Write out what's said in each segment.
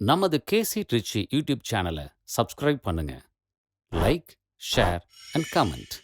நமது கேசி ட்ரிச்சி யூடியூப் சேனலை சப்ஸ்கிரைப் பண்ணுங்க. Like, share and comment.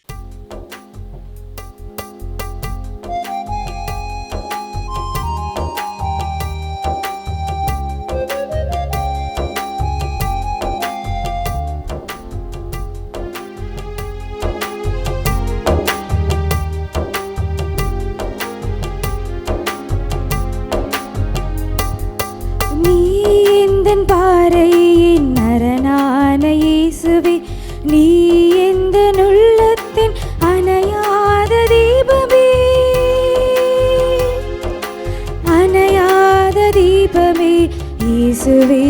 பாறையின் நரனான இயேசுவே, நீ எந்த உள்ளத்தின் அணையாத தீபமே, அணையாத தீபமே. இயேசுவே,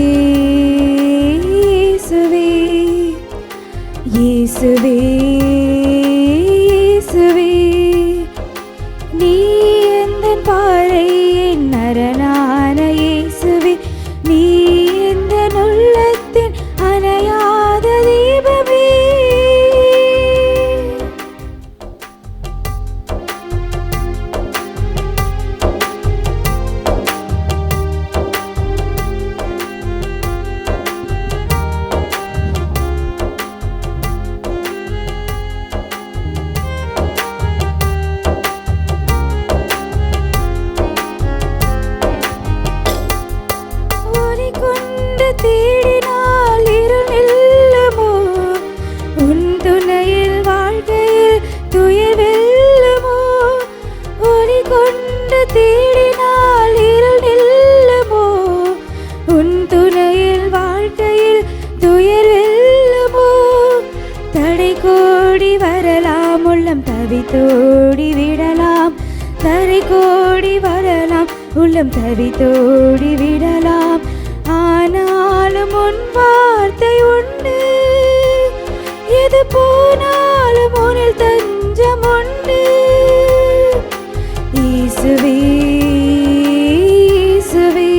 இயேசுவே, இயேசுவே, இயேசுவே, நீ எந்த பாறையின் நரனான இயேசுவே, நீ உள்ளத்தின் அணையாத தீபமே. தேடினால் இருள் நில்லுமோ, உன் துணையில் வாழ்க்கையில் துயர் வெல்லுமோ. ஒளி கொண்டு தேடினால் இருள் நில்லுமோ, உன் துணையில் வாழ்க்கையில் துயர் வெல்லுமோ. தடை கோடி வரலாம், உள்ளம் தவித்தோடி விடலாம். தடை கோடி வரலாம், உள்ளம் தவித்தோடி விடலாம். ஆனாலும் உன் வார்த்தை உண்டு, எது போனாலும் உன்னில் தஞ்சம் உண்டு. இயேசுவே, இயேசுவே,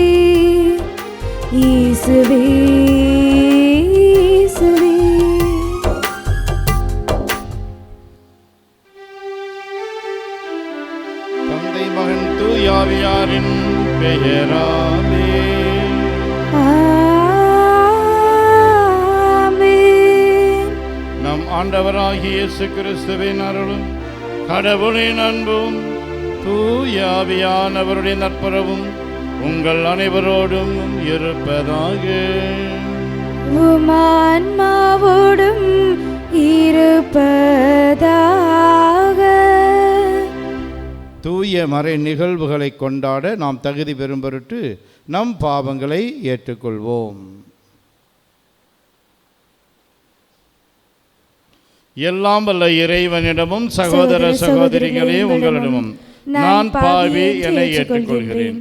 இயேசுவே, இயேசுவே. தந்தை, மகன், தூய ஆவியாரின் பெயராலே நம் ஆண்டவராகிய இயேசு கிறிஸ்துவின் அருளும் கடவுளின் அன்பும் தூய ஆவியானவருடைய நட்புறவும் உங்கள் அனைவரோடும் இருப்பதாக. உம் ஆன்மாவோடும் இருப்பதாக. தூய மறை நிகழ்வுகளை கொண்டாட நாம் தகுதி பெறும் பொருட்டு நம் பாவங்களை ஏற்றுக்கொள்வோம். எல்லாம் வல்ல இறைவனிடமும் சகோதர சகோதரிகளே உங்களிடமும் நான் பாவி என ஏற்றுக்கொள்கிறேன்.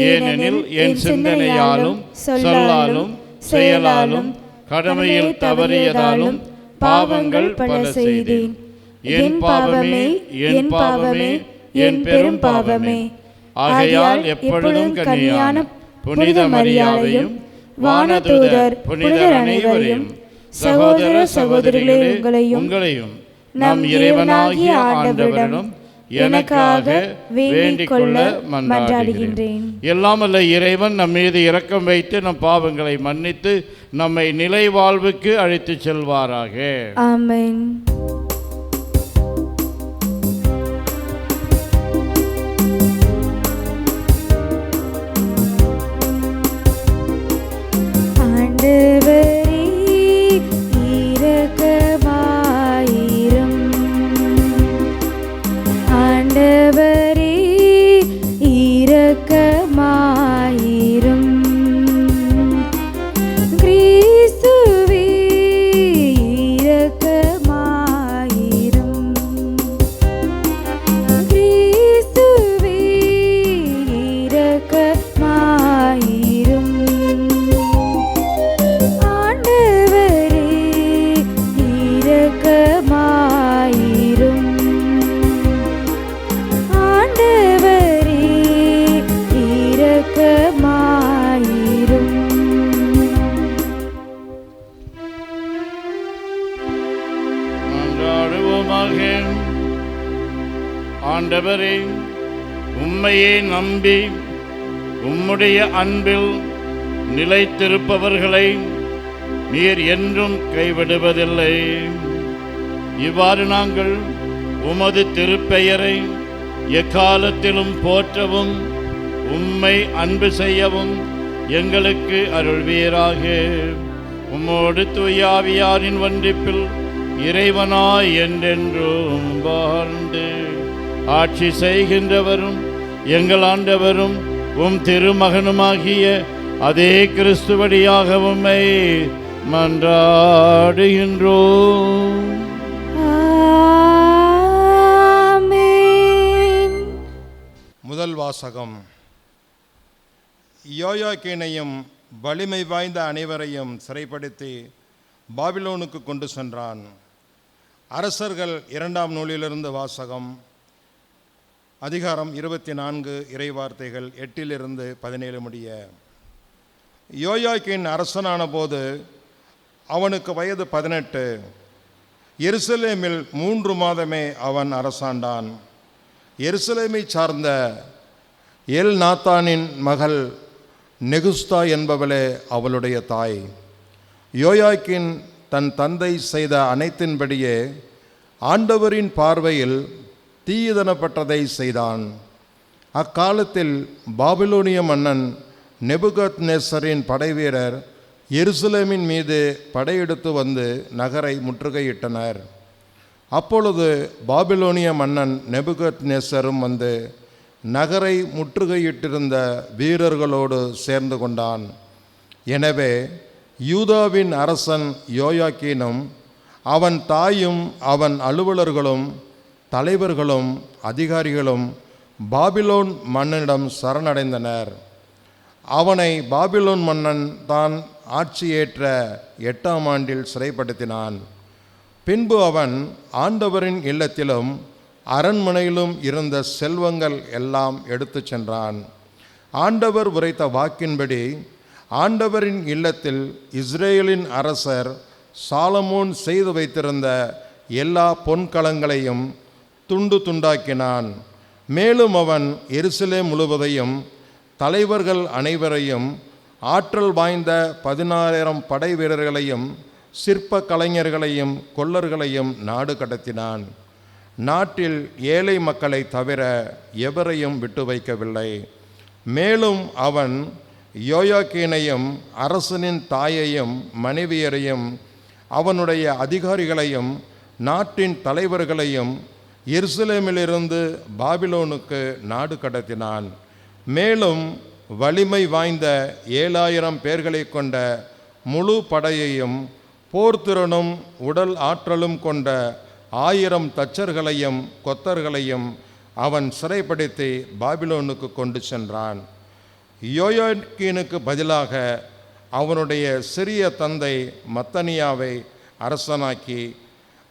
ஏனெனில் என் சிந்தனையாலும் சொல்லாலும் செயலாலும் கடமையில் தவறியதாலும் பாவங்கள் பல செய்தேன். என் பாவமே, என் பாவமே, என் பெரும் பாவமே. ஆகையால் எப்பொழுதும் கன்னியான புனித மரியாதையும் வானதூதர் புனிதர் அனைவரையும் சகோதர சகோதரிகளே உங்களையும் நம் இறைவனாகிய ஆண்டவரிடம் எனக்காக வேண்டிக் கொள்ள மன்றாடுகின்றேன். எல்லாம் அல்ல இறைவன் நம் மீது இரக்கம் வைத்து நம் பாவங்களை மன்னித்து நம்மை நிலை வாழ்வுக்கு அழைத்து செல்வாராக. ஆமென். ஆண்டவரே, உம்மையே நம்பி உம்முடைய அன்பில் நிலைத்திருப்பவர்களை நீர் என்றும் கைவிடுவதில்லை. இவ்வாறு நாங்கள் உமது திருப்பெயரை எக்காலத்திலும் போற்றவும் உம்மை அன்பு செய்யவும் எங்களுக்கு அருள்வீராக. உம்மோடு தூயாவியாரின் ஒன்றிப்பில் இறைவனாய் என்றென்றும் வாழ்ந்து ஆட்சி செய்கின்றவரும் எங்கள் ஆண்டவரும் உம் திருமகனுமாகிய அதே கிறிஸ்துவடியாக உம்மை மன்றாடுகின்றோம். ஆமென். முதல் வாசகம். யோயாக்கீனையும் வலிமை வாய்ந்த அனைவரையும் சிறைப்படுத்தி பாபிலோனுக்கு கொண்டு சென்றான். அரசர்கள் 2ஆம் நூலிலிருந்து வாசகம். அதிகாரம் 24, இறைவார்த்தைகள் 8-17 முடிய. யோயாக்கீன் அரசனான போது அவனுக்கு வயது 18. எருசலேமில் 3 மாதமே அவன் அரசாண்டான். எருசலேமை சார்ந்த எல் நாத்தானின் மகள் நெகுஸ்தா என்பவளே அவளுடைய தாய். யோயாக்கீன் தன் தந்தை செய்த அனைத்தின்படியே ஆண்டவரின் பார்வையில் தீயதனப்பட்டதை செய்தான். அக்காலத்தில் பாபிலோனிய மன்னன் நெபுகத்நேசரின் படைவீரர் எருசலேமின் மீது படையெடுத்து வந்து நகரை முற்றுகையிட்டனர். அப்பொழுது பாபிலோனிய மன்னன் நெபுகத்நேசரும் வந்து நகரை முற்றுகையிட்டிருந்த வீரர்களோடு சேர்ந்து கொண்டான். எனவே யூதாவின் அரசன் யோயாக்கீனும் அவன் தாயும் அவன் அலுவலர்களும் தலைவர்களும் அதிகாரிகளும் பாபிலோன் மன்னனிடம் சரணடைந்தனர். அவனை பாபிலோன் மன்னன் தான் ஆட்சியேற்ற 8ஆம் ஆண்டில் சிறைப்படுத்தினான். பின்பு அவன் ஆண்டவரின் இல்லத்திலும் அரண்மனையிலும் இருந்த செல்வங்கள் எல்லாம் எடுத்து சென்றான். ஆண்டவர் உரைத்த வாக்கின்படி ஆண்டவரின் இல்லத்தில் இஸ்ரேலின் அரசர் சாலமோன் செய்து வைத்திருந்த எல்லா பொன்கலங்களையும் துண்டு துண்டாக்கினான். மேலும் அவன் எருசலேம் முழுவதையும் தலைவர்கள் அனைவரையும் ஆற்றல் வாய்ந்த 16,000 படை வீரர்களையும் சிற்ப கலைஞர்களையும் கொல்லர்களையும் நாடு கடத்தினான். நாட்டில் ஏழை மக்களை தவிர எவரையும் விட்டு வைக்கவில்லை. மேலும் அவன் யோயாக்கீனையும் அரசனின் தாயையும் மனைவியரையும் அவனுடைய அதிகாரிகளையும் நாட்டின் தலைவர்களையும் எருசலேமிலிருந்து பாபிலோனுக்கு நாடு கடத்தினான். மேலும் வலிமை வாய்ந்த 7,000 பேர்களை கொண்ட முழு படையையும் போர்த்திறனும் உடல் ஆற்றலும் கொண்ட 1000 தச்சர்களையும் கொத்தர்களையும் அவன் சிறைப்படுத்தி பாபிலோனுக்கு கொண்டு சென்றான். யோயாக்கீனுக்கு பதிலாக அவனுடைய சிறிய தந்தை மத்தனியாவை அரசனாக்கி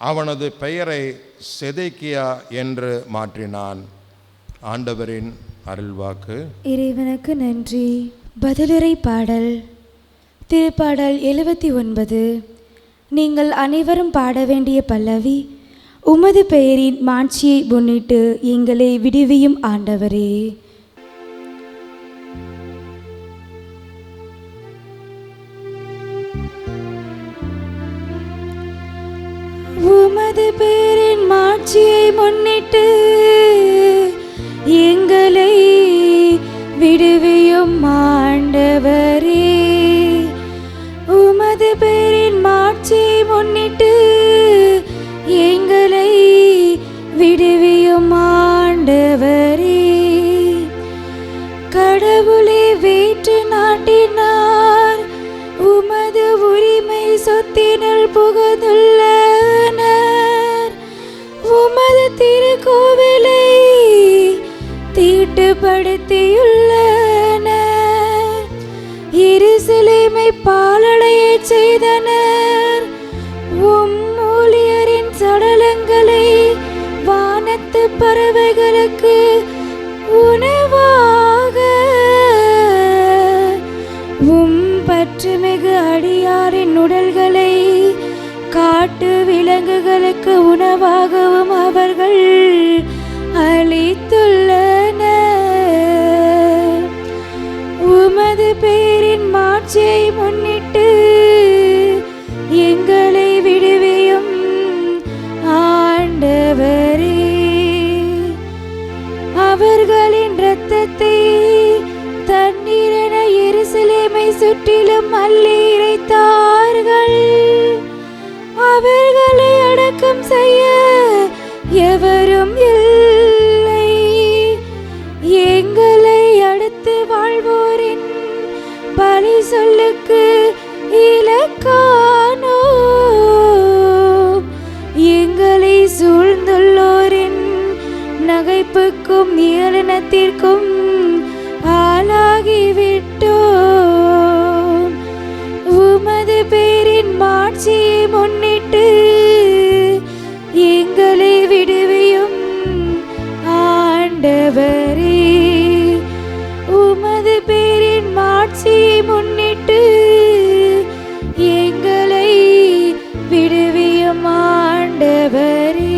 அவனது பெயரை செதேக்கியா என்று மாற்றினான். ஆண்டவரின் அருள்வாக்கு. இறைவனுக்கு நன்றி. பதிலுரை பாடல். திருப்பாடல் 79. நீங்கள் அனைவரும் பாட வேண்டிய பல்லவி. உமது பெயரின் மாட்சியை முன்னிட்டு எங்களை விடுவியும் ஆண்டவரே. உமது பெயரின் மாட்சியை முன்னிட்டு எங்களை விடுவியும் ஆண்டவரே. உமது பெயரின் மாட்சியை முன்னிட்டு எங்களை விடுவியும் ஆண்டவரே. கடவுளே, வேற்று நாட்டினார் உமது உரிமை சொத்தினில் புகுந்துள்ளனர். உமது திருக்கோவிலை தீட்டுப்படுத்தியுள்ளனர். எருசலேமை பாழடைய செய்தனர். உம் ஊழியரின் சடலங்களை வானத்து பறவைகளுக்கு உணவாக உம் பற்றுமிகு அடியாரின் உடல்களை காட்டு விலங்குகளுக்கு உணவாகவும் அவர்கள் அளித்துள்ளனர். உமது பெயரின் மாட்சி மாட்சியை முன்னிட்டு எங்களை விடுவியும் ஆண்டவரே. அவர்களின் இரத்தத்தை தண்ணீரென எருசலேமை சுற்றிலும் அள்ளி இறைத்தார்கள். அவர்களை அடக்கம் செய்ய எவரும் இல்லை. எங்களை அடுத்து வாழ்வோரின் பழி சொல்லுக்கு இலக்கானோ. எங்களை சூழ்ந்துள்ளோரின் நகைப்புக்கும் ஏளனத்திற்கும் ஆளாகிவிட்டோம். உமது பேரின் மாட்சியை முன்னிட்டு எங்களை விடுவியும் ஆண்டவரே. உமது பேரின் மாட்சியை முன்னிட்டு எங்களை விடுவியும் ஆண்டவரே.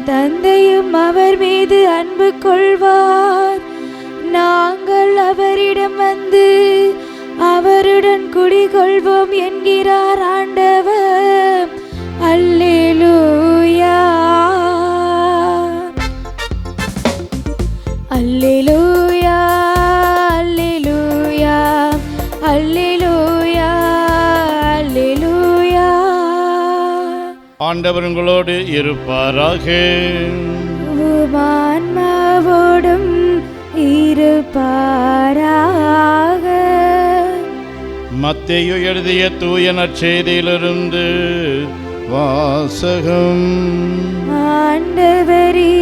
தந்தையும் அவர் மீது அன்பு கொள்வார். நாங்கள் அவரிடம் வந்து அவருடன் குடிகொள்வோம் என்கிறார் ஆண்டவர். அல்லேலூயா, அல்லேலூயா, அல்லேலூயா, அல்லேலூயா, அல்லேலூயா. ஆண்டவர் உங்களோடு இருப்பாராக. ஆன்மாவோடும் இருப்பாராக. மத்தேயு எழுதிய தூய நற்செய்தியிலிருந்து வாசகம். ஆண்டவரே,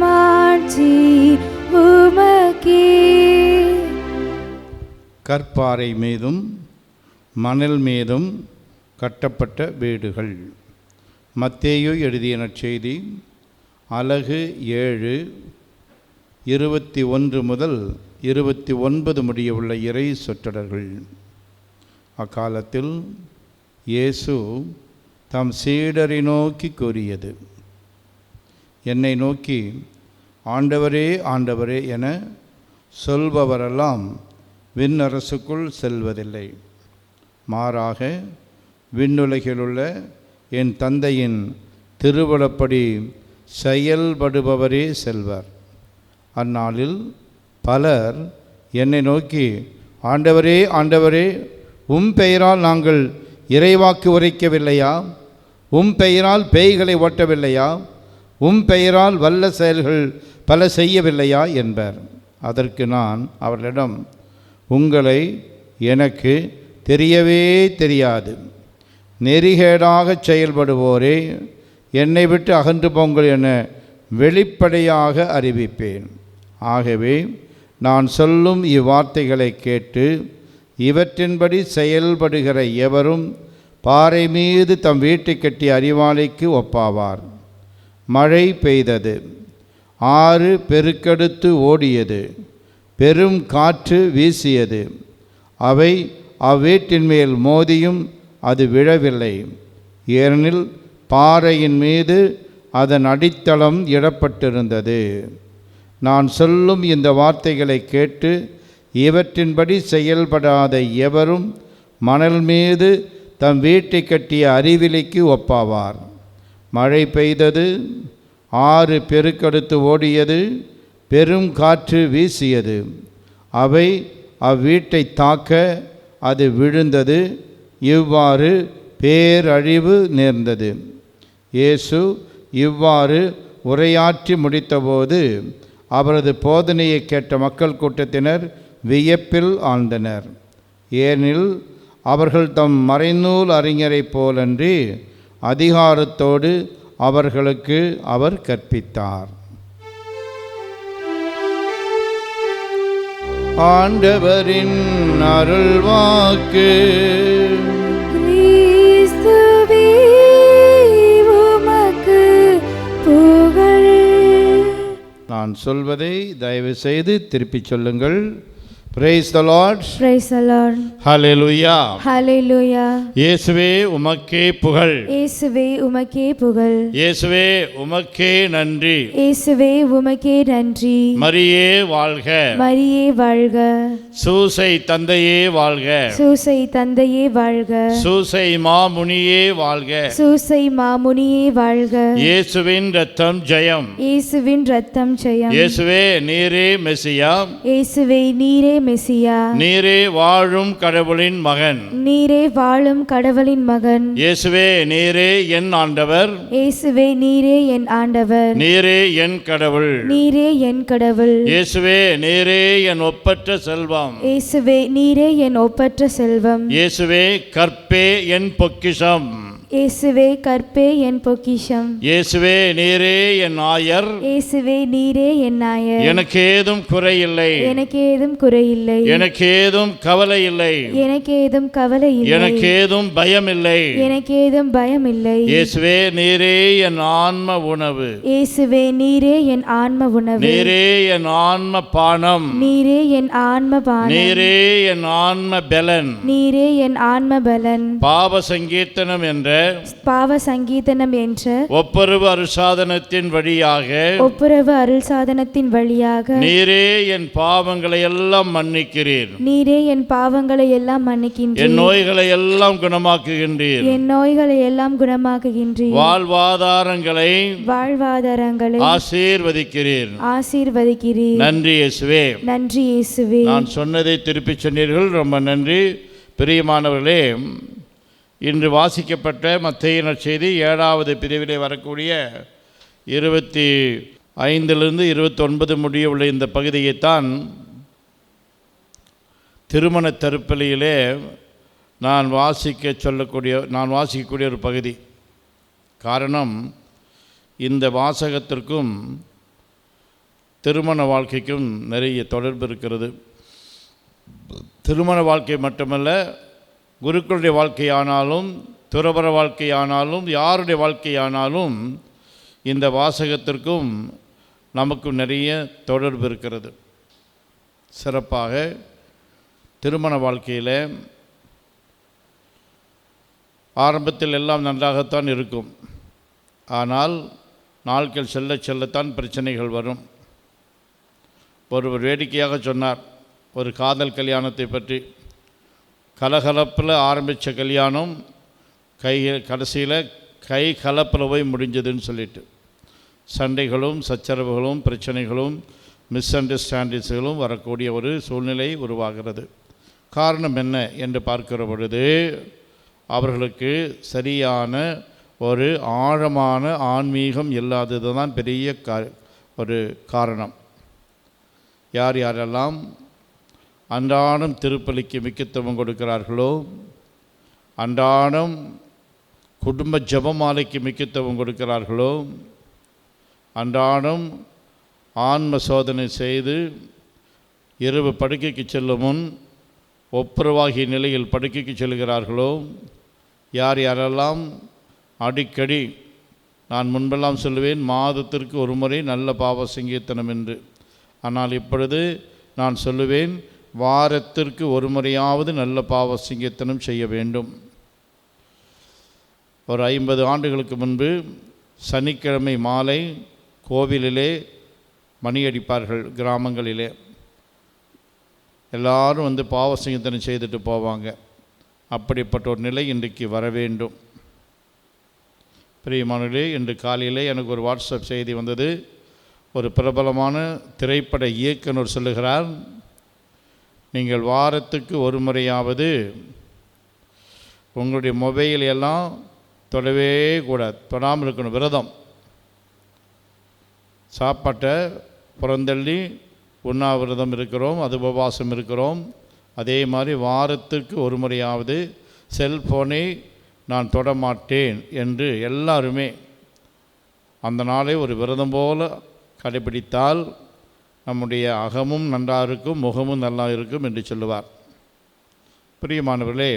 மாட்சி உமக்கே. கற்பாறை மீதும் மணல் மீதும் கட்டப்பட்ட வீடுகள். மத்தேயு எழுதிய நற்செய்தி அலகு 7 21 முதல் 29 முடிய உள்ள இறை சொற்றொடர்கள். அக்காலத்தில் இயேசு தம் சீடரை நோக்கி கூறியது: என்னை நோக்கி ஆண்டவரே ஆண்டவரே என சொல்பவரெல்லாம் விண்ணரசுக்குள் செல்வதில்லை. மாறாக விண்ணுலகிலுள்ள என் தந்தையின் திருவுளப்படி செயல்படுபவரே செல்வர். அந்நாளில் பலர் என்னை நோக்கி ஆண்டவரே ஆண்டவரே, உம் பெயரால் நாங்கள் இறைவாக்கு உரைக்கவில்லையா? உம் பெயரால் பேய்களை ஓட்டவில்லையா? உம் பெயரால் வல்ல செயல்கள் பல செய்யவில்லையா என்பர். அதற்கு நான் அவர்களிடம், உங்களை எனக்கு தெரியவே தெரியாது. நெறிகேடாக செயல்படுவோரே, என்னை விட்டு அகன்று போங்கள் என வெளிப்படையாக அறிவிப்பேன். ஆகவே நான் சொல்லும் இவ்வார்த்தைகளை கேட்டு இவற்றின்படி செயல்படுகிற எவரும் பாறை மீது தம் வீட்டை கட்டிய அறிவாளிக்கு ஒப்பாவார். மழை பெய்தது, ஆறு பெருக்கெடுத்து ஓடியது, பெரும் காற்று வீசியது. அவை அவ்வீட்டின் மேல் மோதியும் அது விழவில்லை, ஏனெனில் பாறையின் மீது அதன் அடித்தளம் இடப்பட்டிருந்தது. நான் சொல்லும் இந்த வார்த்தைகளை கேட்டு இவற்றின்படி செயல்படாத எவரும் மணல் மீது தம் வீட்டை கட்டிய அறிவிலிக்கு ஒப்பாவார். மழை பெய்தது, ஆறு பெருக்கெடுத்து ஓடியது, பெரும் காற்று வீசியது. அவை அவ்வீட்டை தாக்க அது விழுந்தது. இவ்வாறு பேரழிவு நேர்ந்தது. இயேசு இவ்வாறு உரையாற்றி முடித்தபோது அவரது போதனையை கேட்ட மக்கள் கூட்டத்தினர் வியப்பில் ஆழ்ந்தனர். ஏனெனில் அவர்கள் தம் மறைநூல் அறிஞரைப் போலன்றி அதிகாரத்தோடு அவர்களுக்கு அவர் கற்பித்தார். ஆண்டவரின் அருள்வாக்கு. கிறிஸ்துவே உமக்கு புகழ். நான் சொல்வதை தயவு செய்து திருப்பிச் சொல்லுங்கள். Praise the Lord. Praise the Lord. Hallelujah. Hallelujah. இயேசுவே உமக்கே புகழ். இயேசுவே உமக்கே புகழ். இயேசுவே உமக்கே நன்றி. இயேசுவே உமக்கே நன்றி. மரியே வாழ்க. மரியே வாழ்க. சூசை தந்தையே வாழ்க. சூசை தந்தையே வாழ்க. சூசை மாமுனியே வாழ்க. சூசை மாமுனியே வாழ்க. இயேசுவின் இரத்தம் ஜெயம். இயேசுவின் இரத்தம் ஜெயம். இயேசுவே நீரே மெசியா. இயேசுவே நீரே மெசியா. நீரே வாழும் கடவுளின் மகன். நீரே வாழும் கடவுளின் மகன். இயேசுவே நீரே என் ஆண்டவர். இயேசுவே நீரே என் ஆண்டவர். நீரே என் கடவுள். நீரே என் கடவுள். இயேசுவே நீரே என் ஒப்பற்ற செல்வம். இயேசுவே நீரே என் ஒப்பற்ற செல்வம். இயேசுவே கற்பே என் பொக்கிஷம். இயேசுவே கற்பே என் பொக்கிஷம். இயேசுவே நீரே என் ஆயர். இயேசுவே நீரே என் நாயர். எனக்கு ஏதும் குறையில்லை. எனக்கு ஏதும் குறையில்லை. எனக்கு ஏதும் கவலை இல்லை. எனக்கு ஏதும் கவலை இல்லை. எனக்கு ஏதும் பயம் இல்லை. எனக்கு ஏதும் பயம் இல்லை. இயேசுவே நீரே என் ஆன்ம உணவு. இயேசுவே நீரே என் ஆன்ம உணவு. நீரே என் ஆன்ம பானம். நீரே என் ஆன்ம பானம். நீரே என் ஆன்ம பலன். நீரே என் ஆன்ம பலன். பாவ சங்கீர்த்தனம் என்ற பாவ சங்கீதனம் என்ற ஒப்புரவு அருள்சாதனத்தின் வழியாக ஒப்புரவு அருள் சாதனத்தின் வழியாக நீரே என் பாவங்களை எல்லாம் மன்னிக்கிறீர். நீரே என் பாவங்களை எல்லாம் மன்னிக்கின்றீர். என் நோய்களை எல்லாம் குணமாக்குகின்றீர். என் நோய்களை எல்லாம் குணமாக்குகின்றீர். வாழ்வாதாரங்களை ஆசீர்வதிக்கிறீர். ஆசீர்வதிக்கிறீர். நன்றி இயேசுவே. நன்றி இயேசுவே. நான் சொன்னதை திருப்பி சொன்னீர்கள், ரொம்ப நன்றி. பிரியமானவர்களே, இன்று வாசிக்கப்பட்ட மத்தேயு நற்செய்தி 7வது பிரிவிலே வரக்கூடிய 25 29 முடிய உள்ள இந்த பகுதியைத்தான் திருமண தருப்பலியிலே நான் வாசிக்கக்கூடிய ஒரு பகுதி. காரணம், இந்த வாசகத்திற்கும் திருமண வாழ்க்கைக்கும் நிறைய தொடர்பு இருக்கிறது. திருமண வாழ்க்கை மட்டுமல்ல, குருக்களுடைய வாழ்க்கையானாலும் துறவற வாழ்க்கையானாலும் யாருடைய வாழ்க்கையானாலும் இந்த வாசகத்திற்கும் நமக்கும் நிறைய தொடர்பு இருக்கிறது. சிறப்பாக திருமண வாழ்க்கையில் ஆரம்பத்தில் எல்லாம் நன்றாகத்தான் இருக்கும். ஆனால் நாட்கள் செல்லத்தான் பிரச்சனைகள் வரும். ஒருவர் வேடிக்கையாக சொன்னார் ஒரு காதல் கல்யாணத்தை பற்றி. கலகலப்பில் ஆரம்பித்த கல்யாணம் கடைசியில் கை கலப்பில் போய் முடிஞ்சதுன்னு சொல்லிட்டு சண்டைகளும் சச்சரவுகளும் பிரச்சனைகளும் மிஸ் அண்டர்ஸ்டாண்டிங்ஸுகளும் வரக்கூடிய ஒரு சூழ்நிலை உருவாகிறது. காரணம் என்ன என்று பார்க்கிற பொழுது அவர்களுக்கு சரியான ஒரு ஆழமான ஆன்மீகம் இல்லாதது தான் பெரிய ஒரு காரணம். யாரெல்லாம் அன்றாடம் திருப்பலிக்கு முக்கியத்துவம் கொடுக்கிறார்களோ, அன்றாடம் குடும்ப ஜெபமாலைக்கு முக்கியத்துவம் கொடுக்கிறார்களோ, அன்றாடம் ஆன்ம சோதனை செய்து இரவு படுக்கைக்கு செல்லும் முன் ஒப்புரவாகிய நிலையில் படுக்கைக்கு செல்கிறார்களோ, யாரெல்லாம் அடிக்கடி, நான் முன்பெல்லாம் சொல்லுவேன் மாதத்திற்கு ஒரு முறை நல்ல பாவ சங்கீர்த்தனம் என்று, ஆனால் இப்பொழுது நான் சொல்லுவேன் வாரத்திற்கு ஒரு முறையாவது நல்ல பாவ சங்கீர்த்தனம் செய்ய வேண்டும். ஒரு 50 ஆண்டுகளுக்கு முன்பு சனிக்கிழமை மாலை கோவிலிலே மணியடிப்பார்கள். கிராமங்களிலே எல்லாரும் வந்து பாவ சங்கீர்த்தனம் செய்துட்டு போவாங்க. அப்படிப்பட்ட ஒரு நிலை இன்றைக்கு வர வேண்டும். பிரியமானவர்களே, இன்று காலையிலே எனக்கு ஒரு வாட்ஸ்அப் செய்தி வந்தது. ஒரு பிரபலமான திரைப்பட இயக்குனர் சொல்லுகிறார், நீங்கள் வாரத்துக்கு ஒரு முறையாவது உங்களுடைய மொபைல் எல்லாம் தொடவே கூடாது, தொடாமல் இருக்கணும். விரதம், சாப்பாட்டை புறந்தள்ளி உண்ணாவிரதம் இருக்கிறோம், அது உபவாசம் இருக்கிறோம். அதே மாதிரி வாரத்துக்கு ஒரு முறையாவது செல்ஃபோனை நான் தொடமாட்டேன் என்று எல்லாருமே அந்த நாளை ஒரு விரதம் போல கடைபிடித்தால் நம்முடைய அகமும் நன்றாக இருக்கும், முகமும் நல்லா இருக்கும் என்று சொல்லுவார். பிரியமானவர்களே,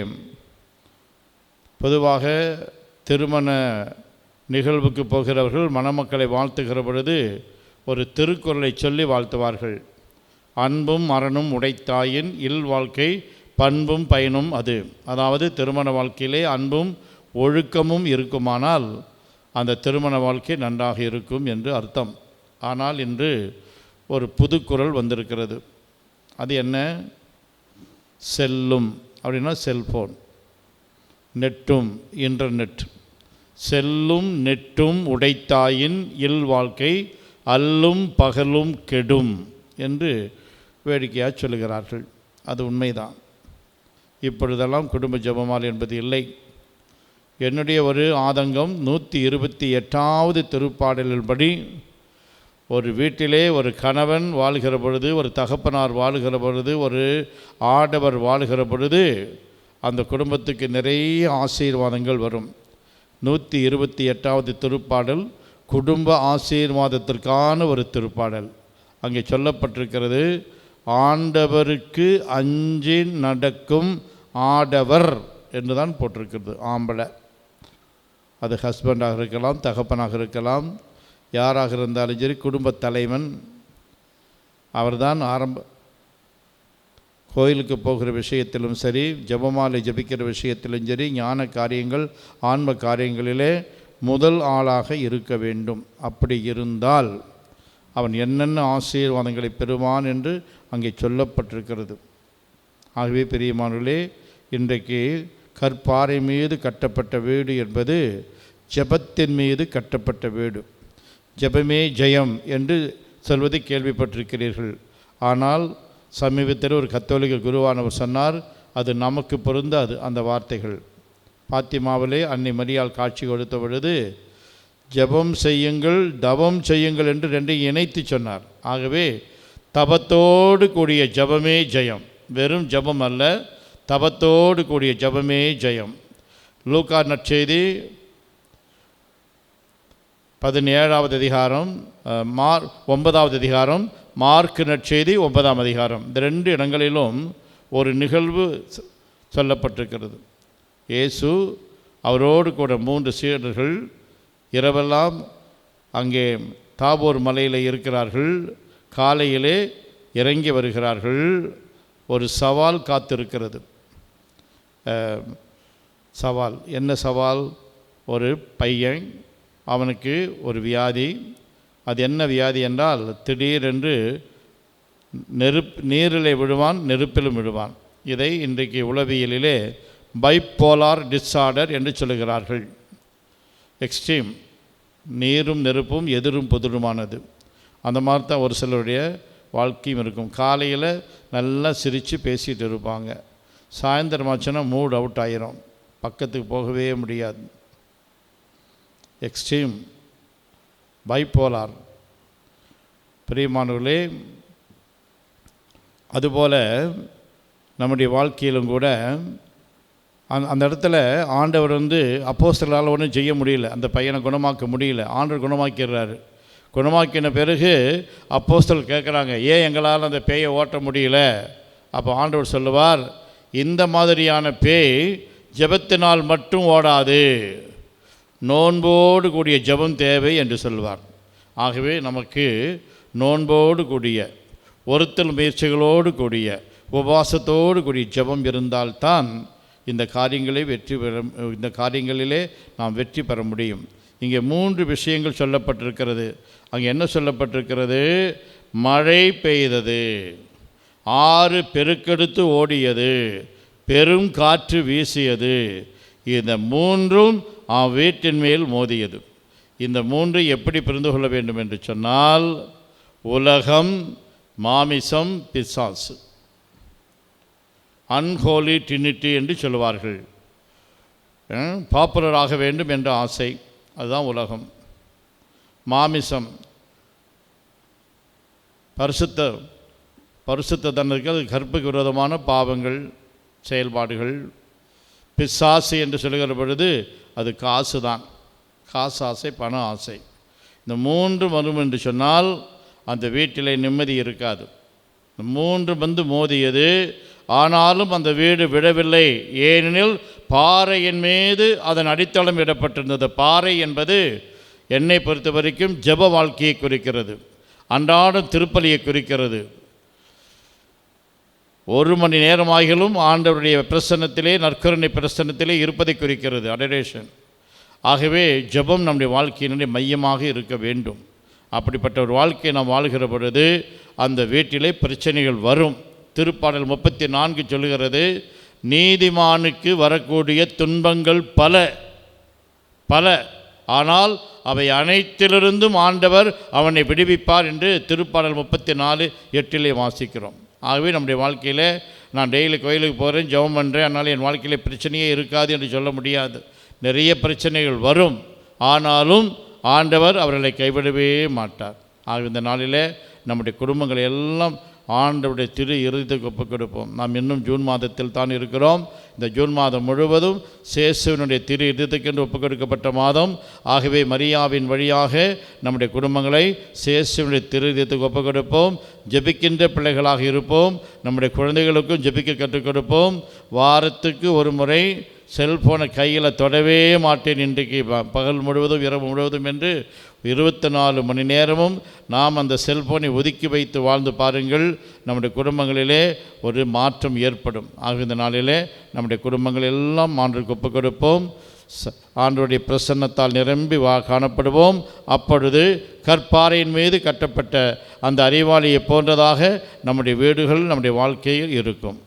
பொதுவாக திருமண நிகழ்வுக்கு போகிறவர்கள் மணமக்களை வாழ்த்துகிற பொழுது ஒரு திருக்குறளை சொல்லி வாழ்த்துவார்கள். அன்பும் அறனும் உடைத்தாயின் இல் வாழ்க்கை பண்பும் பயனும் அது. அதாவது திருமண வாழ்க்கையிலே அன்பும் ஒழுக்கமும் இருக்குமானால் அந்த திருமண வாழ்க்கை நன்றாக இருக்கும் என்று அர்த்தம். ஆனால் இன்று ஒரு புது குறள் வந்திருக்கிறது. அது என்ன? செல்லும் அப்படின்னா செல்ஃபோன், நெட்டும் இன்டர்நெட். செல்லும் நெட்டும் உடைத்தாயின் இல் வாழ்க்கை அல்லும் பகலும் கெடும் என்று வேடிக்கையாக சொல்லுகிறார்கள். அது உண்மைதான். இப்பொழுதெல்லாம் குடும்ப ஜெபமாலை என்பது இல்லை. என்னுடைய ஒரு ஆதங்கம் 128வது திருப்பாடலின்படி ஒரு வீட்டிலே ஒரு கணவன் வாழ்கிற பொழுது, ஒரு தகப்பனார் வாழ்கிற பொழுது, ஒரு ஆடவர் வாழ்கிற பொழுது அந்த குடும்பத்துக்கு நிறைய ஆசீர்வாதங்கள் வரும். 128வது திருப்பாடல் குடும்ப ஆசீர்வாதத்திற்கான ஒரு திருப்பாடல். அங்கே சொல்லப்பட்டிருக்கிறது, ஆண்டவருக்கு அஞ்சி நடக்கும் ஆடவர் என்று தான் போட்டிருக்கிறது. ஆம்பளை, அது ஹஸ்பண்டாக இருக்கலாம், தகப்பனாக இருக்கலாம், யாராக இருந்தாலும் சரி, குடும்ப தலைவன் அவர்தான் கோயிலுக்கு போகிற விஷயத்திலும் சரி, ஜெபமாலை ஜபிக்கிற விஷயத்திலும் சரி, ஞான காரியங்கள் ஆன்ம காரியங்களிலே முதல் ஆளாக இருக்க வேண்டும். அப்படி இருந்தால் அவன் என்னென்ன ஆசீர்வாதங்களை பெறுவான் என்று அங்கே சொல்லப்பட்டிருக்கிறது. ஆகவே பிரியமானவர்களே, இன்றைக்கு கற்பாறை மீது கட்டப்பட்ட வீடு என்பது ஜெபத்தின் மீது கட்டப்பட்ட வீடு. ஜெபமே ஜெயம் என்று சொல்வதை கேள்விப்பட்டிருக்கிறீர்கள். ஆனால் சமீபத்தில் ஒரு கத்தோலிக்க குருவானவர் சொன்னார், அது நமக்கு பொருந்தாது அந்த வார்த்தைகள். பாத்திமாவிலே அன்னை மரியாள் காட்சி கொடுத்த பொழுது ஜெபம் செய்யுங்கள், தவம் செய்யுங்கள் என்று ரெண்டையும் இணைத்து சொன்னார். ஆகவே தபத்தோடு கூடிய ஜெபமே ஜெயம், வெறும் ஜெபம் அல்ல, தபத்தோடு கூடிய ஜெபமே ஜெயம். லூக்கா நற்செய்தி 17வது அதிகாரம், 9வது அதிகாரம், மார்க்கு நற்செய்தி 9ஆம் அதிகாரம், இந்த 2 இடங்களிலும் ஒரு நிகழ்வு சொல்லப்பட்டிருக்கிறது. இயேசு அவரோடு கூட 3 சீடர்கள் இரவெல்லாம் அங்கே தாபோர் மலையில் இருக்கிறார்கள். காலையிலே இறங்கி வருகிறார்கள். ஒரு சவால் காத்திருக்கிறது. சவால் என்ன சவால்? ஒரு பையன், அவனுக்கு ஒரு வியாதி. அது என்ன வியாதி என்றால், திடீரென்று நீரிலே விழுவான், நெருப்பிலும் விழுவான். இதை இன்றைக்கு உளவியலிலே பைப்போலார் டிஸார்டர் என்று சொல்லுகிறார்கள். எக்ஸ்ட்ரீம், நீரும் நெருப்பும் எதிரும் புதிருமானது. அந்த மாதிரி தான் ஒரு சிலருடைய வாழ்க்கையும் இருக்கும். காலையில் நல்லா சிரித்து பேசிகிட்டு இருப்பாங்க, சாயந்தரமாச்சுன்னா மூட் அவுட் ஆயிரும், பக்கத்துக்கு போகவே முடியாது. Extreme bipolar. பிரியமானவர்களே, அதுபோல் நம்முடைய வாழ்க்கையிலும் கூட அந்த இடத்துல ஆண்டவர் அப்போஸ்தலரால் ஒன்றும் செய்ய முடியல, அந்த பையனை குணமாக்க முடியல. ஆண்டவர் குணமாக்கிடுறாரு. குணமாக்கின பிறகு அப்போஸ்தலர் கேட்குறாங்க, ஏன் எங்களால் அந்த பேயை ஓட்ட முடியல? அப்போ ஆண்டவர் சொல்லுவார், இந்த மாதிரியான பேய் ஜெபத்தினால் மட்டும் ஓடாது, நோன்போடு கூடிய ஜெபம் தேவை என்று சொல்வார். ஆகவே நமக்கு நோன்போடு கூடிய, ஒருத்தல் முயற்சிகளோடு கூடிய, உபவாசத்தோடு கூடிய ஜெபம் இருந்தால்தான் இந்த காரியங்களிலே நாம் வெற்றி பெற முடியும். இங்கே 3 விஷயங்கள் சொல்லப்பட்டிருக்கிறது. அங்கே என்ன சொல்லப்பட்டிருக்கிறது? மழை பெய்தது, ஆறு பெருக்கெடுத்து ஓடியது, பெரும் காற்று வீசியது, இந்த 3ம் வீட்டின் மேல் மோதியது. இந்த 3 எப்படி புரிந்து கொள்ள வேண்டும் என்று சொன்னால், உலகம், மாமிசம், பிசாசு. அன்ஹோலி ட்ரினிட்டி என்று சொல்லுவார்கள். பாப்புலராக வேண்டும் என்ற ஆசை, அதுதான் உலகம். மாமிசம், பரிசுத்த தண்டனைக்கு அது கற்புக்கு விரோதமான பாவங்கள் செயல்பாடுகள். பிசாசு என்று சொல்லுகிற பொழுது அது காசு தான், காசு ஆசை, பண ஆசை. இந்த மூன்று வரும் என்று சொன்னால் அந்த வீட்டில் நிம்மதி இருக்காது. இந்த மூன்று வந்து மோதியது, ஆனாலும் அந்த வீடு விடவில்லை. ஏனெனில் பாறையின் மீது அதன் அடித்தளம் இடப்பட்டிருந்தது. பாறை என்பது என்னை பொறுத்த வரைக்கும் ஜெப வாழ்க்கையை குறிக்கிறது, அன்றாடம் திருப்பலியை குறிக்கிறது. 1 மணி நேரமாகிலும் ஆண்டவருடைய பிரசன்னத்திலே, நற்கருணை பிரசன்னத்திலே இருப்பதை குறிக்கிறது, அடரேஷன். ஆகவே ஜெபம் நம்முடைய வாழ்க்கையினுடைய மையமாக இருக்க வேண்டும். அப்படிப்பட்ட ஒரு வாழ்க்கையை நாம் வாழ்கிற பொழுது அந்த வீட்டிலே பிரச்சனைகள் வரும். திருப்பாடல் 34 சொல்லுகிறது, நீதிமானுக்கு வரக்கூடிய துன்பங்கள் பல பல, ஆனால் அவை அனைத்திலிருந்தும் ஆண்டவர் அவனை விடுவிப்பார் என்று திருப்பாடல் 34:8 வாசிக்கிறோம். ஆகவே நம்முடைய வாழ்க்கையில் நான் டெய்லி கோயிலுக்கு போகிறேன், ஜெபம் பண்ணுறேன், அதனால் என் வாழ்க்கையில் பிரச்சனையே இருக்காது என்று சொல்ல முடியாது. நிறைய பிரச்சனைகள் வரும், ஆனாலும் ஆண்டவர் அவர்களை கைவிடவே மாட்டார். ஆக இந்த நாளில் நம்முடைய குடும்பங்களை எல்லாம் ஆண்டவருடைய திரு இறுதிக்கு ஒப்புக் கொடுப்போம். நாம் இன்னும் ஜூன் மாதத்தில் தான் இருக்கிறோம். இந்த ஜூன் மாதம் முழுவதும் சேசுவினுடைய திரு இறுதிக்கென்று ஒப்புக் கொடுக்கப்பட்ட மாதம். ஆகவே மரியாவின் வழியாக நம்முடைய குடும்பங்களை சேசுவினுடைய திரு இறுதிக்கு ஒப்புக் கொடுப்போம். ஜெபிக்கின்ற பிள்ளைகளாக இருப்போம். நம்முடைய குழந்தைகளுக்கும் ஜெபிக்க கற்றுக் கொடுப்போம். வாரத்துக்கு ஒரு முறை செல்ஃபோனை கையில் தொடவே மாட்டேன், இன்றைக்கு பகல் முழுவதும் இரவு முழுவதும் என்று 24 மணி நேரமும் நாம் அந்த செல்ஃபோனை ஒதுக்கி வைத்து வாழ்ந்து பாருங்கள். நம்முடைய குடும்பங்களிலே ஒரு மாற்றம் ஏற்படும். ஆக இந்த நாளிலே நம்முடைய குடும்பங்கள் எல்லாம் ஆண்டவருக்கு ஒப்புக் கொடுப்போம். ஆண்டவருடைய பிரசன்னத்தால் நிரம்பி காணப்படுவோம். அப்பொழுது கற்பாறையின் மீது கட்டப்பட்ட அந்த அறிவாளியை போன்றதாக நம்முடைய வீடுகள், நம்முடைய வாழ்க்கையில் இருக்கும்.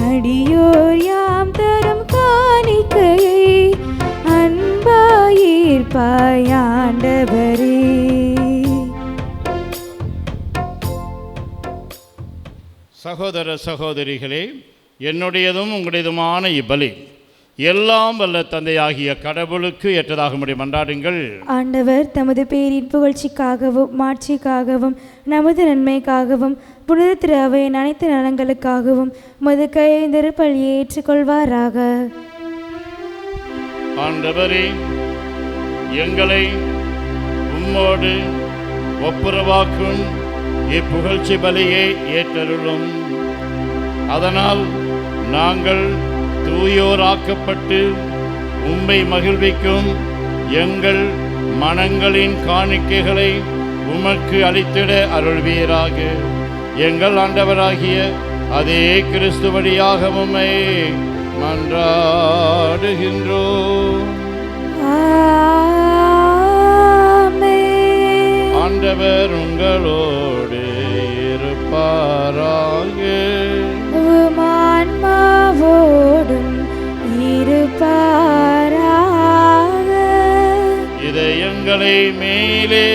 அடியோர் யாம் தரும் காணிக்கையை அன்பாயிருப்பாய் ஆண்டவரே. சகோதர சகோதரிகளே, என்னுடையதும் உங்களுடையதுமான இப்பலி எல்லாம் வல்ல தந்தையாகிய கடவுளுக்கு ஏற்றதாக முடியும் மன்றாடுங்கள். ஆண்டவர் தமது பேரின் புகழ்ச்சிக்காகவும் மாட்சிக்காகவும் நமது நன்மைக்காகவும் புனித திரு அவையின் அனைத்து நலன்களுக்காகவும் உமது கையெழுந்திருப்பலியை ஏற்றுக்கொள்வாராக. ஆண்டவரே, எங்களை உம்மோடு ஒப்புரவாக்கும் இப்புகழ்ச்சி பலியை ஏற்றருளும். அதனால் நாங்கள் தூயோராக்கப்பட்டு உம்மை மகிழ்விக்கும் எங்கள் மனங்களின் காணிக்கைகளை உமக்கு அளித்திட அருள்வீராக. எங்கள் ஆண்டவராகிய அதே கிறிஸ்து வழியாக உம்மை மன்றாடுகின்றோம். ஆண்டவர் உங்களோடு இருப்பாராக. ஆன்மாவோடும் இருப்பாராக. இதயங்களை மேலே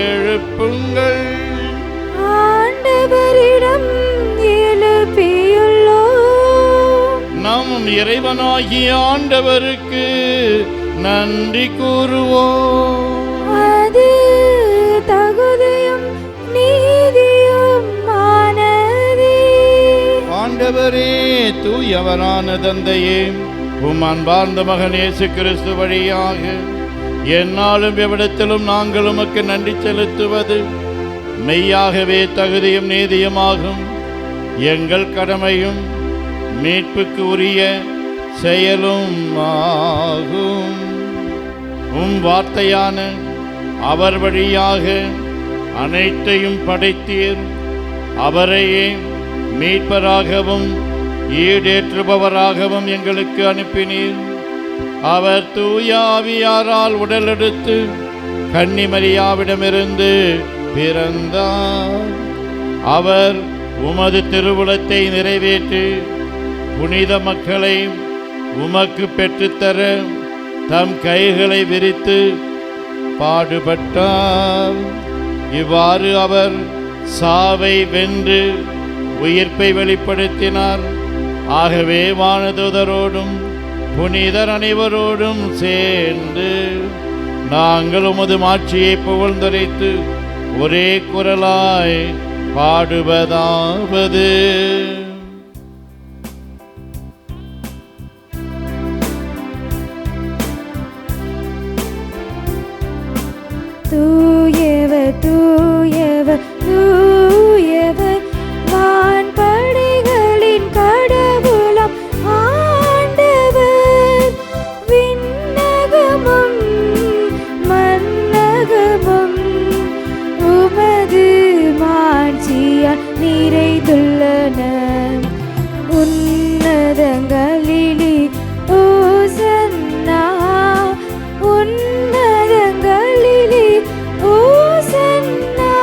எழுப்புங்கள். ஆண்டவரிடம் எழுப்பியுள்ளோம். நம் இறைவனாகிய ஆண்டவருக்கு நன்றி கூறுவோம். அது தகுதியும் நீதியும் ஆனதே. ஆண்டவரே, தூயவரான தந்தையே, உம் அன்பார்ந்த மகன் இயேசு கிறிஸ்து வழியாக எந்நாளும் எவ்விடத்திலும் நாங்கள் உமக்கு நன்றி செலுத்துவது மெய்யாகவே தகுதியும் நீதியுமாகும். எங்கள் கடமையும் மீட்புக்கு உரிய செயலும் ஆகும். உம் வார்த்தையான அவர் வழியாக அனைத்தையும் படைத்தீர். அவரையே மீட்பராகவும் ஈடேற்றுபவராகவும் எங்களுக்கு அனுப்பினீர். அவர் தூய ஆவியாரால் உடலெடுத்து கன்னிமரியாவிடமிருந்து பிறந்தார். அவர் உமது திருவுளத்தை நிறைவேற்றி புனித மக்களை உமக்கு பெற்றுத்தர தம் கைகளை விரித்து பாடுபட்டார். இவ்வாறு அவர் சாவை வென்று உயிர்ப்பை வெளிப்படுத்தினார். ஆகவே வானதூதரோடும் புனிதர் அனைவரோடும் சேர்ந்து நாங்கள் உமது மாட்சியை புகழ்ந்துரைத்து ஒரே குரலாய் பாடுவதாவது: தூயவர் தூயவர் தூயவர் வான்படைகளின் கடவுளாம் ஆண்டவர். விண்ணகமும் மண்ணகமும் உமது மாட்சியால் நிறைந்துள்ளன. உன்னதங்களிலே ஓசன்னா, உன்னதங்களிலே ஓசன்னா.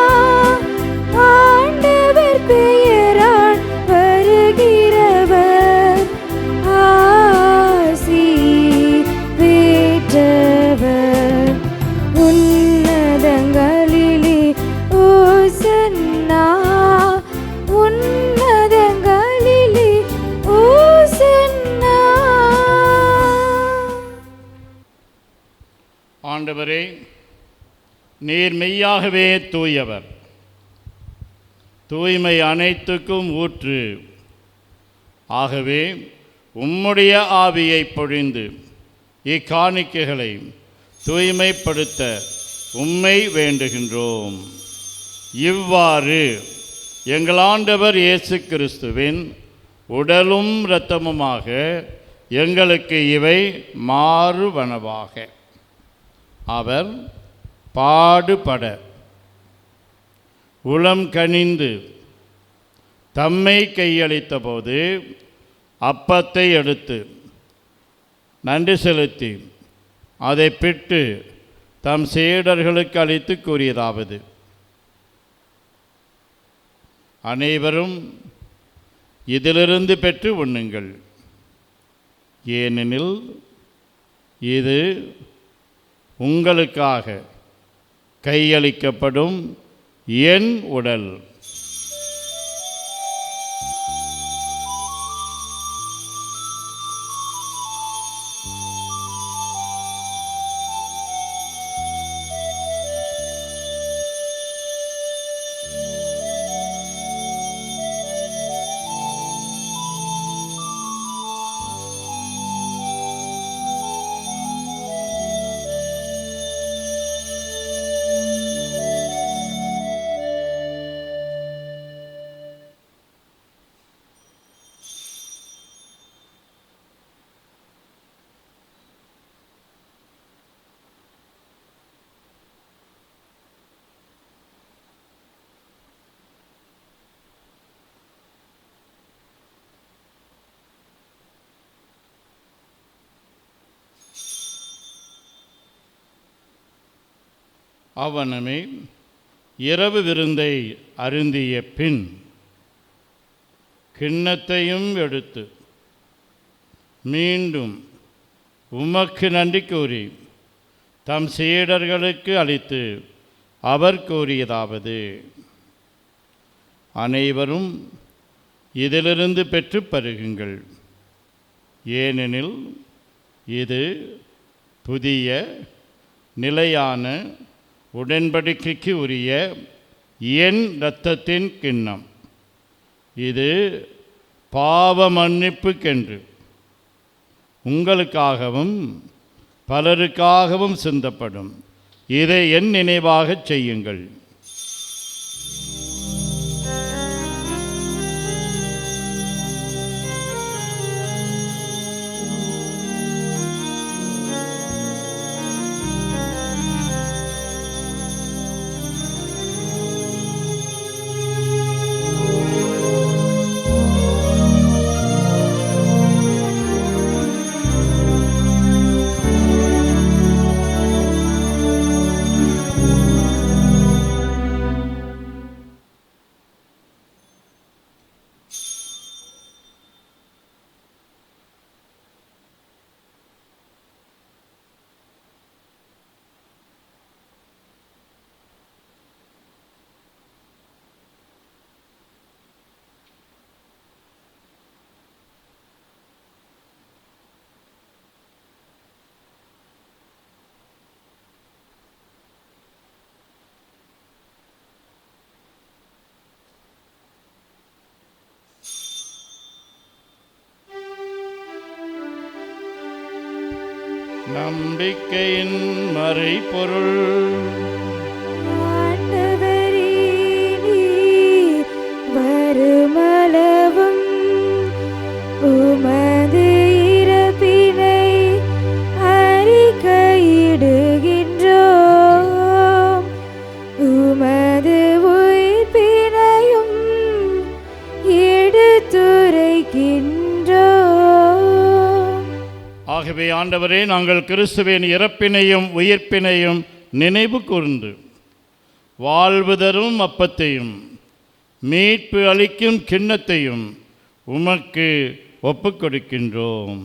ஆண்டவர் பெயரால் வருகிறவர் ஆசி பெற்றவர். உன்னதங்களிலே ஓசன்னா, உன்னதங்களிலே ஓசன்னா. ஆண்டவரே, நீர் மெய்யாகவே தூயவர், தூய்மை அனைத்துக்கும் ஊற்று. ஆகவே உம்முடைய ஆவியை பொழிந்து இக்காணிக்கைகளை தூய்மைப்படுத்த உம்மை வேண்டுகின்றோம். இவ்வாறு எங்கள் ஆண்டவர் இயேசு கிறிஸ்துவின் உடலும் இரத்தமுமாக எங்களுக்கு இவை மாறுவனவாக. அவர் பாடுபட உளம் கனிந்து தம்மை கையளித்த போது அப்பத்தை எடுத்து நன்றி செலுத்தி அதை பிட்டு தம் சீடர்களுக்கு அளித்து கூறியதாவது: அனைவரும் இதிலிருந்து பெற்று உண்ணுங்கள், ஏனெனில் இது உங்களுக்காக கையளிக்கப்படும் என் உடல். அவனமே இரவு விருந்தை அருந்திய பின் கிண்ணத்தையும் எடுத்து மீண்டும் உமக்கு நன்றி கூறி தம் சீடர்களுக்கு அளித்து அவர் கூறியதாவது: அனைவரும் இதிலிருந்து பெற்று பருகுங்கள், ஏனெனில் இது புதிய நிலையான உடன்படிக்கைக்கு உரிய என் இரத்தத்தின் கிண்ணம். இது பாவ மன்னிப்புக்கென்று உங்களுக்காகவும் பலருக்காகவும் சிந்தப்படும். இதை என் நினைவாகச் செய்யுங்கள். நம்பிக்கையின் மறைபொருள். ஆண்டவரே, நீர் வருமளவும் உமது இறப்பினை அறிக்கையிடுகின்றோம். உமது உயிர்ப்பினையும் எடுத்துரைக்கின்றோம். ஆகவே ஆண்டவரே, நாங்கள் கிறிஸ்துவின் இறப்பினையும் உயிர்ப்பினையும் நினைவு கூர்ந்து வாழ்வு தரும் அப்பத்தையும் மீட்பு அளிக்கும் கிண்ணத்தையும் உமக்கு ஒப்புக் கொடுக்கின்றோம்.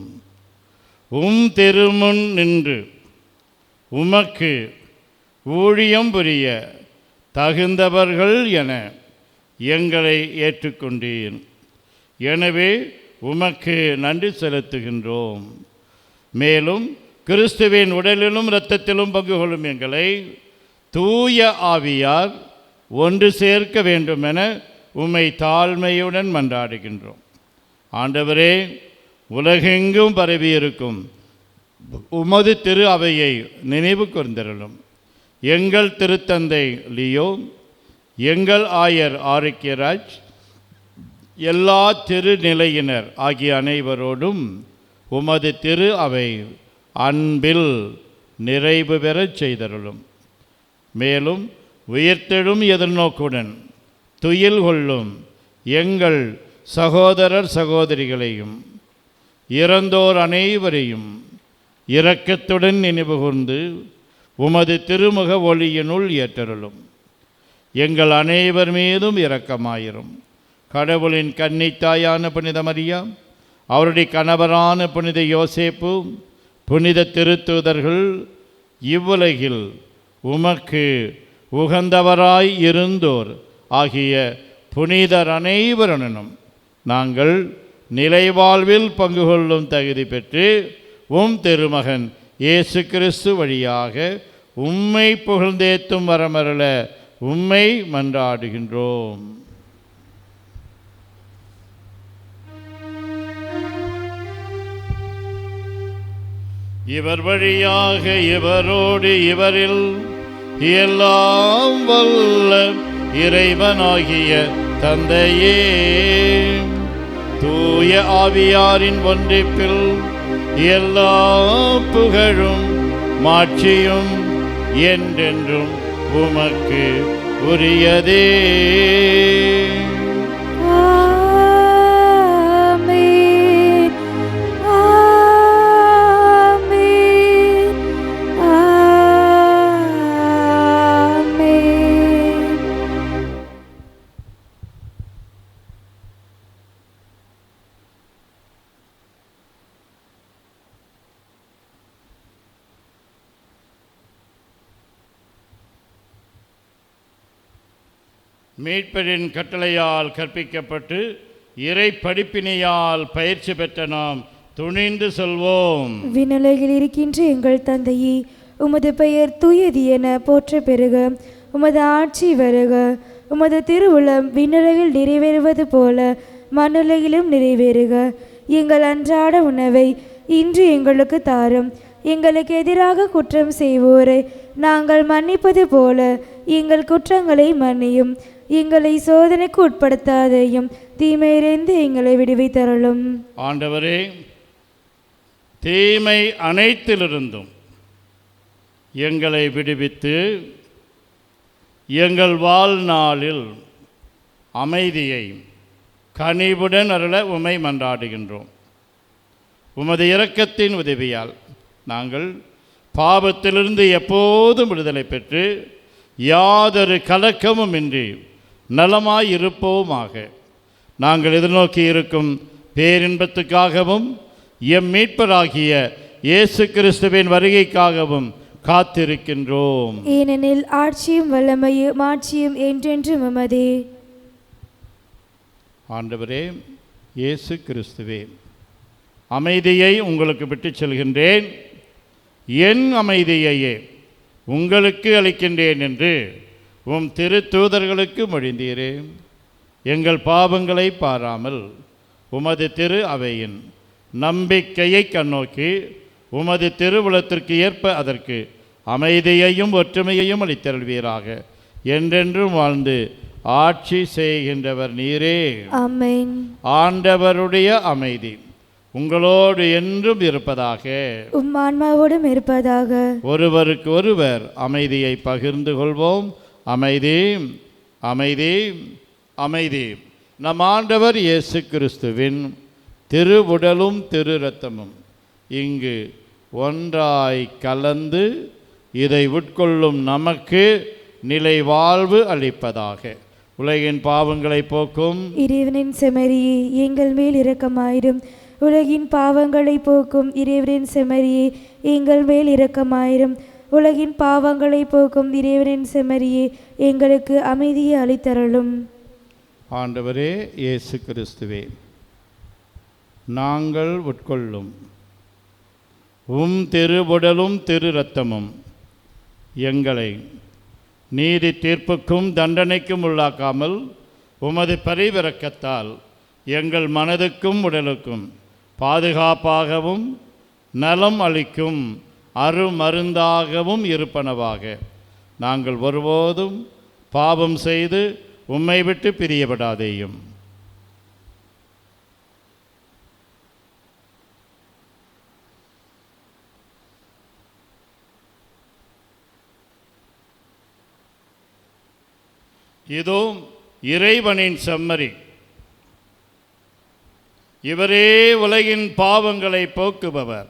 திருமுன் நின்று உமக்கு ஊழியம் புரிய தகுந்தவர்கள் என எங்களை ஏற்றுக்கொண்டீர். எனவே உமக்கு நன்றி செலுத்துகின்றோம். மேலும் கிறிஸ்துவின் உடலிலும் இரத்தத்திலும் பங்கு கொள்ளும் எங்களை தூய ஆவியார் ஒன்று சேர்க்க வேண்டுமென உம்மை தாழ்மையுடன் மன்றாடுகின்றோம். ஆண்டவரே, உலகெங்கும் பரவியிருக்கும் உமது திரு அவையை நினைவு கூர்ந்தருளும். எங்கள் திருத்தந்தை லியோ, எங்கள் ஆயர் ஆரோக்கியராஜ், எல்லா திருநிலையினர் ஆகிய அனைவரோடும் உமது திரு அவை அன்பில் நிறைவு பெறச் செய்தருளும். மேலும் உயிர்த்தெழும் எதிர்நோக்குடன் துயில் கொள்ளும் எங்கள் சகோதரர் சகோதரிகளையும் இறந்தோர் அனைவரையும் இரக்கத்துடன் நினைவு கூர்ந்து உமது திருமுக ஒளியினுள் ஏற்றருளும். எங்கள் அனைவர் மீதும் இரக்கமாயிரும். கடவுளின் கன்னித்தாயான புனித மரியா, அவருடைய கணவரான புனித யோசேப்பு, புனித திருத்தூதர்கள், இவ்வுலகில் உமக்கு உகந்தவராய் இருந்தோர் ஆகிய புனிதர் அனைவருடனும் நாங்கள் நிலைவாழ்வில் பங்கு கொள்ளும் தகுதி பெற்று திருமகன் இயேசு கிறிஸ்து வழியாக உம்மை புகழ்ந்தேத்தும் வரமருள உம்மை மன்றாடுகின்றோம். இவர் வழியாக இவரோடு இவரில் எல்லாம் வல்ல இறைவனாகிய தந்தையே, தூய ஆவியாரின் ஒன்றிப்பில் எல்லா புகழும் மாட்சியும் என்றென்றும் உமக்கு உரியதே. மீட்பரின் கட்டளையால் கற்பிக்கப்பட்டு இறை படிப்பினையால் பயிற்சி பெற்ற நாம் துணிந்து சொல்வோம். விண்ணுலகில் இருக்கின்ற எங்கள் தந்தையே, உமது பெயர் தூயது என போற்ற பெறுக. உமது ஆட்சி வருக. உமது திருவுளம் விண்ணுலகில் நிறைவேறுவது போல மண்ணுலகிலும் நிறைவேறுக. எங்கள் அன்றாட உணவை இன்று எங்களுக்கு தாரும். எங்களுக்கு எதிராக குற்றம் செய்வோரை நாங்கள் மன்னிப்பது போல எங்கள் குற்றங்களை மன்னியும். எங்களை சோதனைக்கு உட்படுத்தாதையும், தீமையிலிருந்து எங்களை விடுவித்தருளும். ஆண்டவரே, தீமை அனைத்திலிருந்தும் எங்களை விடுவித்து எங்கள் வாழ்நாளில் அமைதியை கனிவுடன் அருள உம்மை மன்றாடுகின்றோம். உமது இரக்கத்தின் உதவியால் நாங்கள் பாவத்திலிருந்து எப்போதும் விடுதலை பெற்று யாதொரு கலக்கமும் இன்றி நலமாயிருப்போமாக. நாங்கள் எதிர்நோக்கி இருக்கும் பேரின்பத்துக்காகவும் எம் மீட்பராகிய இயேசு கிறிஸ்துவின் வருகைக்காகவும் காத்திருக்கின்றோம். ஏனெனில் ஆட்சியும் வல்லமையும் மாட்சியும் என்றென்றும் உமதே. ஆண்டவரே இயேசு கிறிஸ்துவே, அமைதியை உங்களுக்கு விட்டுச் செல்கின்றேன், என் அமைதியையே உங்களுக்கு அளிக்கின்றேன் என்று உம் திருத்தூதர்களுக்கு மொழிந்தீரே. எங்கள் பாவங்களை பாராமல் உமது திரு அவையின் நம்பிக்கையை கண்ணோக்கி உமது திருவுளத்திற்கு ஏற்ப அதற்கு அமைதியையும் ஒற்றுமையையும் அளித்தருள்வீராக. என்றென்றும் வாழ்ந்து ஆட்சி செய்கின்றவர் நீரே. ஆமென். ஆண்டவருடைய அமைதி உங்களோடு என்றும் இருப்பதாக. உம் ஆன்மாவோடும் இருப்பதாக. ஒருவருக்கு ஒருவர் அமைதியை பகிர்ந்து கொள்வோம். அமைதி, அமைதி, அமைதி. நம் ஆண்டவர் இயேசு கிறிஸ்துவின் திருவுடலும் திரு இரத்தமும் இங்கு ஒன்றாய் கலந்து இதை உட்கொள்ளும் நமக்கு நிலை வாழ்வு அளிப்பதாக. உலகின் பாவங்களை போக்கும் இறைவனின் செமரியே எங்கள் மேல் இரக்கமாயிரும். உலகின் பாவங்களை போக்கும் இறைவனின் செமரியே எங்கள் மேல் இரக்கமாயிரும். உலகின் பாவங்களை போக்கும் இறைவனின் செமரியே எங்களுக்கு அமைதியை அளித்தருளும். ஆண்டவரே இயேசு கிறிஸ்துவே, நாங்கள் உட்கொள்ளும் உம் திருவுடலும் திரு இரத்தமும் எங்களை நீதி தீர்ப்புக்கும் தண்டனைக்கும் உள்ளாக்காமல் உமது பரிவிரக்கத்தால் எங்கள் மனதுக்கும் உடலுக்கும் பாதுகாப்பாகவும் நலம் அளிக்கும் அருமருந்தாகவும் இருப்பனவாக. நாங்கள் ஒருபோதும் பாவம் செய்து உம்மை விட்டு பிரியப்படாதேயும். இதோ இறைவனின் செம்மறி, இவரே உலகின் பாவங்களை போக்குபவர்.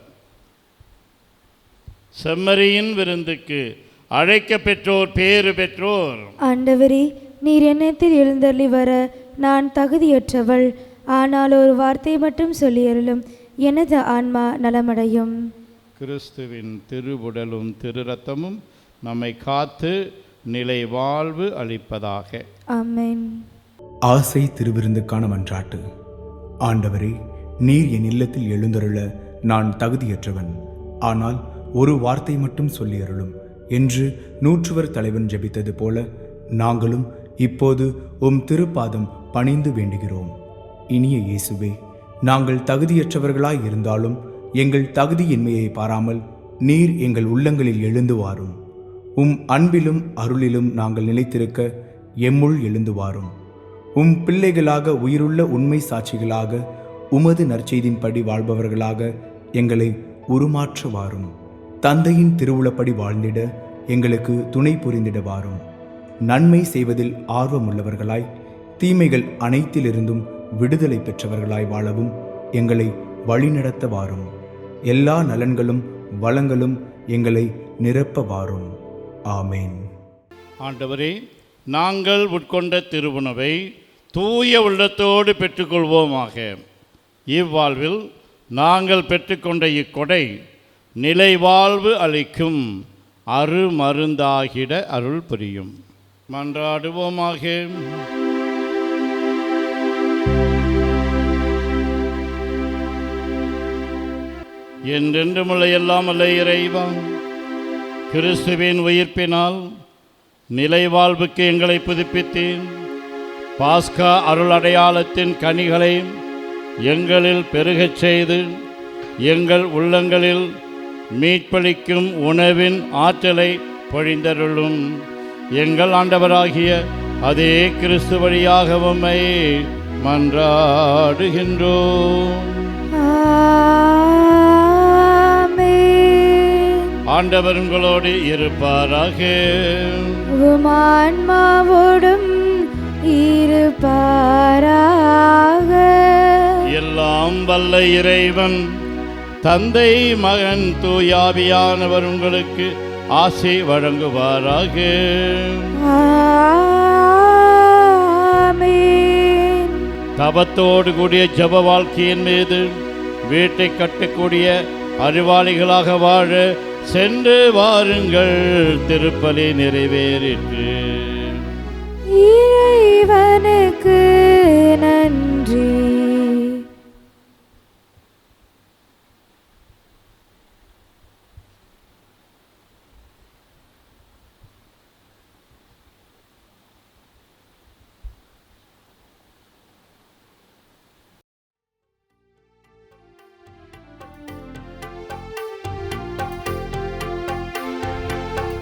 செம்மறியின் விருந்துக்கு அழைக்க பெற்றோர் பேறு பெற்றோர். ஆண்டவரே, நீர் என்னத்தில் எழுந்தருளி வர நான் தகுதியற்றவள். ஆனால் ஒரு வார்த்தை மட்டும் சொல்லியருளும், எனது ஆன்மா நலமடையும். கிறிஸ்துவின் திருவுடலும் திரு இரத்தமும் நம்மை காத்து நிலை வாழ்வு அளிப்பதாக. ஆமென். ஆசை திருவிருந்துக்கான மன்றாட்டு. ஆண்டவரே, நீர் என் இல்லத்தில் எழுந்தருள நான் தகுதியற்றவன். ஆனால் ஒரு வார்த்தை மட்டும் சொல்லியருளும் என்று நூற்றுவர் தலைவன் ஜெபித்தது போல நாங்களும் இப்போது உம் திருப்பாதம் பணிந்து வேண்டுகிறோம். இனிய இயேசுவே, நாங்கள் தகுதியற்றவர்களாய் இருந்தாலும் எங்கள் தகுதியின்மையை பாராமல் நீர் எங்கள் உள்ளங்களில் எழுந்து வாரும். உம் அன்பிலும் அருளிலும் நாங்கள் நிலைத்திருக்க எம்முள் எழுந்து வாரும். உம் பிள்ளைகளாக உயிருள்ள உண்மை சாட்சிகளாக உமது நற்செய்தின்படி வாழ்பவர்களாக எங்களை உருமாற்ற வாரும். தந்தையின் திருவுளப்படி வாழ்ந்திட எங்களுக்கு துணை புரிந்திட வாரும். நன்மை செய்வதில் ஆர்வமுள்ளவர்களாய் தீமைகள் அனைத்திலிருந்தும் விடுதலை பெற்றவர்களாய் வாழவும் எங்களை வழிநடத்த வாரும். எல்லா நலன்களும் வளங்களும் எங்களை நிரப்ப வாரும். ஆமேன். ஆண்டவரே, நாங்கள் உட்கொண்ட திருவுணவை தூய உள்ளத்தோடு பெற்றுக்கொள்வோமாக. இவ்வாழ்வில் நாங்கள் பெற்றுக்கொண்ட இக்கொடை நிலை வாழ்வு அளிக்கும் அருமருந்தாகிட அருள் புரியும். மன்றாடுவோமாக. என்றென்றுமுள்ள எல்லாம் அல்ல இறைவா, கிறிஸ்துவின் உயிர்ப்பினால் நிலை வாழ்வுக்கு எங்களை புதுப்பித்தேன். பாஸ்கா அருள் அடையாளத்தின் கனிகளை எங்களில் பெருகச் செய்து எங்கள் உள்ளங்களில் மீட்பளிக்கும் உணவின் ஆற்றலை பொழிந்தருளும். எங்கள் ஆண்டவராகிய அதே கிறிஸ்து வழியாக உம்மை மன்றாடுகின்றோம். ஆமென். ஆண்டவர் உங்களோடு இருப்பாராக. உம் ஆன்மாவோடும் இருப்பாராக. எல்லாம் வல்ல இறைவன் தந்தை மகன் தூயாவியானவர் உங்களுக்கு ஆசி வழங்குவாராக. ஆமென். தபத்தோடு கூடிய ஜப வாழ்க்கையின் மீது வீட்டை கட்டக்கூடிய அறிவாளிகளாக வாழ சென்று வாருங்கள். திருப்பலி நிறைவேறிற்று. இறைவனுக்கு நன்றி.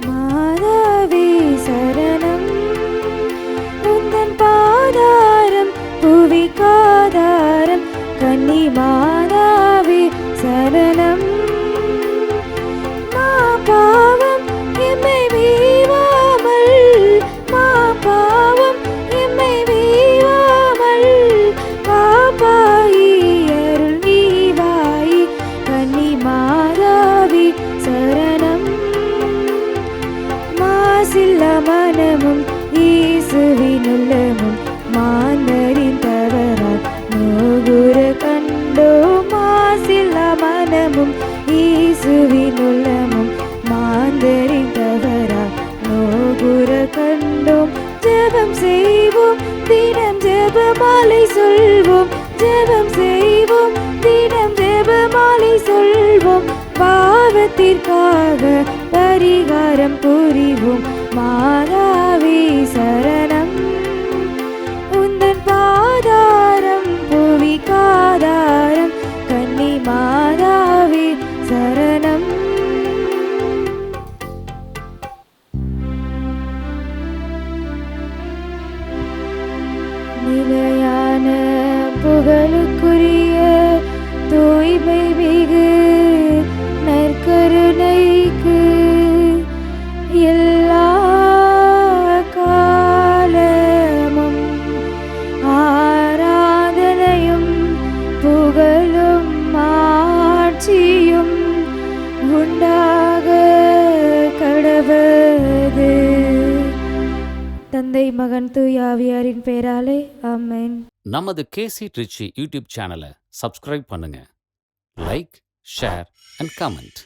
மாதாவே சரணம், உந்தன் பாதாரம் புவிக்காதாரம். கன்னி மாதாவே சரணம், மா பாவம் எம்மை வீவாமல், மா பாவம் எம்மை வீவாமல். பாபாயி அருள் நீவாயி, கன்னி மாதாவே சரணம். மாசில்ல மனமும் இயேசுவின் உள்ளமும் மாந்தரின் தவறால் நோகுற கண்டோம். மாசில்ல மனமும் இயேசுவின் உள்ளமும் மாந்தரின் தவறால் நோகுற கண்டோம். ஜெபம் செய்வோம் தினம் ஜெபமாலை சொல்வோம், ஜெபம் செய்வோம் தினம் ஜெபமாலை சொல்வோம். பாவத்திற்காக பரிகாரம் புரிவோம். மாதாவே சரணம், உந்தன் பாதாரம் புவிக்காதாரம். கன்னி மாதாவே சரணம். நிலையான புகழுக்குரிய தூய்மை மிகு நற்கருணைக்கு எல்லா காலமும் ஆராதனையும் புகழும் ஆட்சியும் உண்டாக கடவது. தந்தை மகன் தூயாவியாரின் பெயராலே ஆமென். நமது கேசி ட்ரிச்சி யூடியூப் சேனலை சப்ஸ்கிரைப் பண்ணுங்க. Like, share and comment.